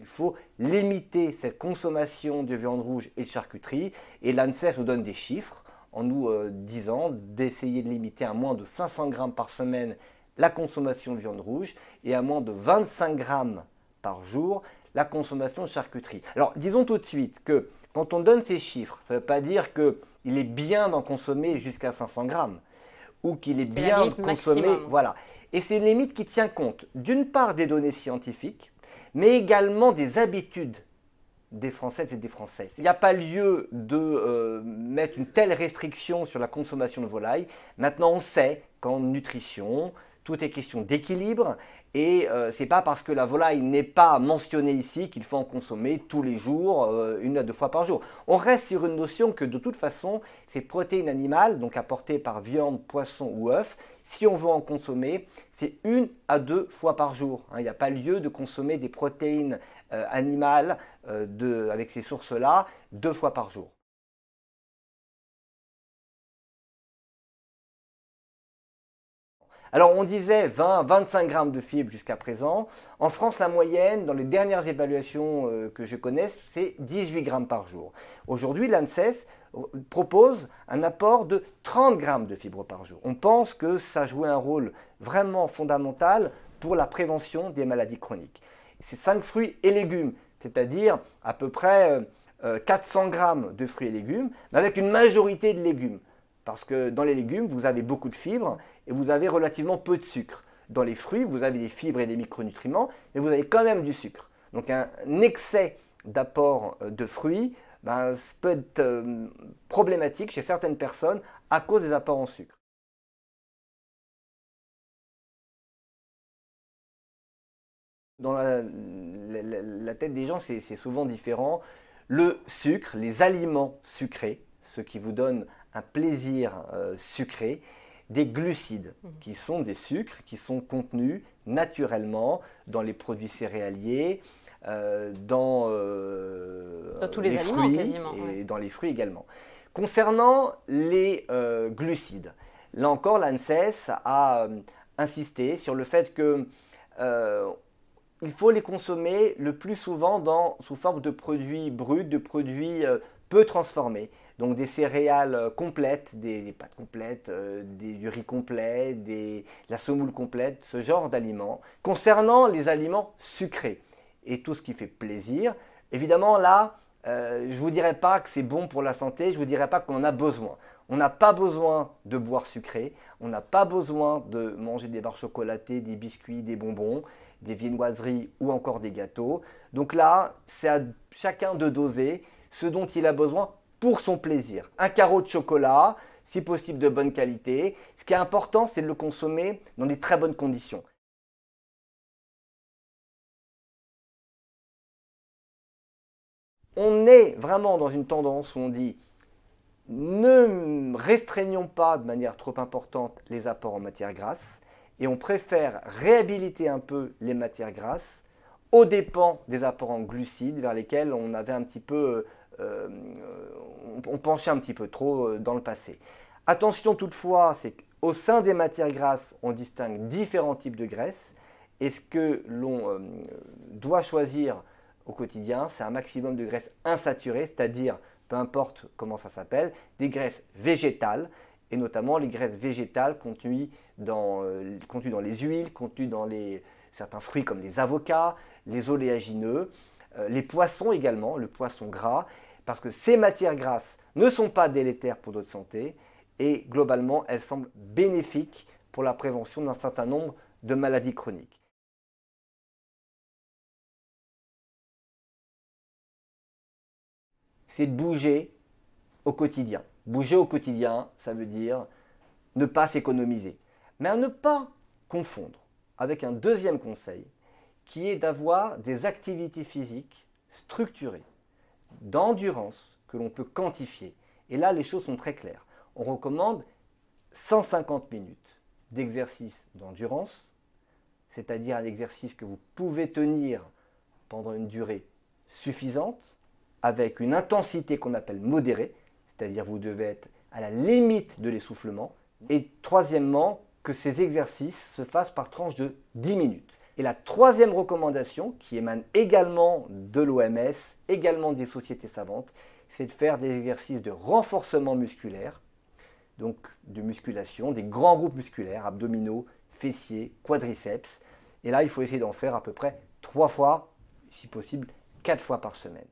Il faut limiter cette consommation de viande rouge et de charcuterie. Et l'ANSES nous donne des chiffres en nous disant d'essayer de limiter à moins de 500 grammes par semaine la consommation de viande rouge et à moins de 25 grammes par jour la consommation de charcuterie. Alors disons tout de suite que quand on donne ces chiffres, ça ne veut pas dire qu'il est bien d'en consommer jusqu'à 500 grammes ou qu'il est C'est la bien de limite consommer. maximum. Voilà. Et c'est une limite qui tient compte d'une part des données scientifiques, mais également des habitudes des Françaises et des Français. Il n'y a pas lieu de mettre une telle restriction sur la consommation de volaille. Maintenant, on sait qu'en nutrition, tout est question d'équilibre et ce n'est pas parce que la volaille n'est pas mentionnée ici qu'il faut en consommer tous les jours, une à deux fois par jour. On reste sur une notion que de toute façon, ces protéines animales, donc apportées par viande, poisson ou œuf, si on veut en consommer, c'est une à deux fois par jour. Il n'y a pas lieu de consommer des protéines animales avec ces sources-là 2 fois par jour. Alors on disait 20-25 grammes de fibres jusqu'à présent. En France, la moyenne, dans les dernières évaluations que je connaisse, c'est 18 grammes par jour. Aujourd'hui, l'ANSES propose un apport de 30 grammes de fibres par jour. On pense que ça joue un rôle vraiment fondamental pour la prévention des maladies chroniques. C'est 5 fruits et légumes, c'est-à-dire à peu près 400 grammes de fruits et légumes, mais avec une majorité de légumes. Parce que dans les légumes, vous avez beaucoup de fibres et vous avez relativement peu de sucre. Dans les fruits, vous avez des fibres et des micronutriments, mais vous avez quand même du sucre. Donc un excès d'apport de fruits peut être problématique chez certaines personnes à cause des apports en sucre. Dans la tête des gens, c'est souvent différent. Le sucre, les aliments sucrés, ceux qui vous donnent un plaisir sucré, des glucides, qui sont des sucres qui sont contenus naturellement dans les produits céréaliers, Dans tous les les aliments fruits quasiment. et Ouais. dans les fruits également. Concernant les glucides, là encore, l'ANSES a insisté sur le fait que il faut les consommer le plus souvent sous forme de produits bruts, de produits peu transformés. Donc des céréales complètes, des pâtes complètes, du riz complet, de la semoule complète, ce genre d'aliments. Concernant les aliments sucrés et tout ce qui fait plaisir, évidemment là, je ne vous dirai pas que c'est bon pour la santé, je ne vous dirai pas qu'on en a besoin. On n'a pas besoin de boire sucré, on n'a pas besoin de manger des barres chocolatées, des biscuits, des bonbons, des viennoiseries ou encore des gâteaux. Donc là, c'est à chacun de doser ce dont il a besoin pour son plaisir. Un carreau de chocolat, si possible de bonne qualité. Ce qui est important, c'est de le consommer dans des très bonnes conditions. On est vraiment dans une tendance où on dit ne restreignons pas de manière trop importante les apports en matières grasses et on préfère réhabiliter un peu les matières grasses aux dépens des apports en glucides vers lesquels on avait un petit peu, on penchait un petit peu trop dans le passé. Attention toutefois, c'est qu'au sein des matières grasses, on distingue différents types de graisses et ce que l'on doit choisir au quotidien, c'est un maximum de graisses insaturées, c'est-à-dire, peu importe comment ça s'appelle, des graisses végétales, et notamment les graisses végétales contenues dans les huiles, contenues dans certains fruits comme les avocats, les oléagineux, les poissons également, le poisson gras, parce que ces matières grasses ne sont pas délétères pour notre santé, et globalement, elles semblent bénéfiques pour la prévention d'un certain nombre de maladies chroniques. C'est de bouger au quotidien. Bouger au quotidien, ça veut dire ne pas s'économiser. Mais à ne pas confondre avec un deuxième conseil qui est d'avoir des activités physiques structurées, d'endurance que l'on peut quantifier. Et là, les choses sont très claires. On recommande 150 minutes d'exercice d'endurance, c'est-à-dire un exercice que vous pouvez tenir pendant une durée suffisante, avec une intensité qu'on appelle modérée, c'est-à-dire vous devez être à la limite de l'essoufflement. Et troisièmement, que ces exercices se fassent par tranche de 10 minutes. Et la troisième recommandation, qui émane également de l'OMS, également des sociétés savantes, c'est de faire des exercices de renforcement musculaire, donc de musculation, des grands groupes musculaires, abdominaux, fessiers, quadriceps. Et là, il faut essayer d'en faire à peu près 3 fois, si possible 4 fois par semaine.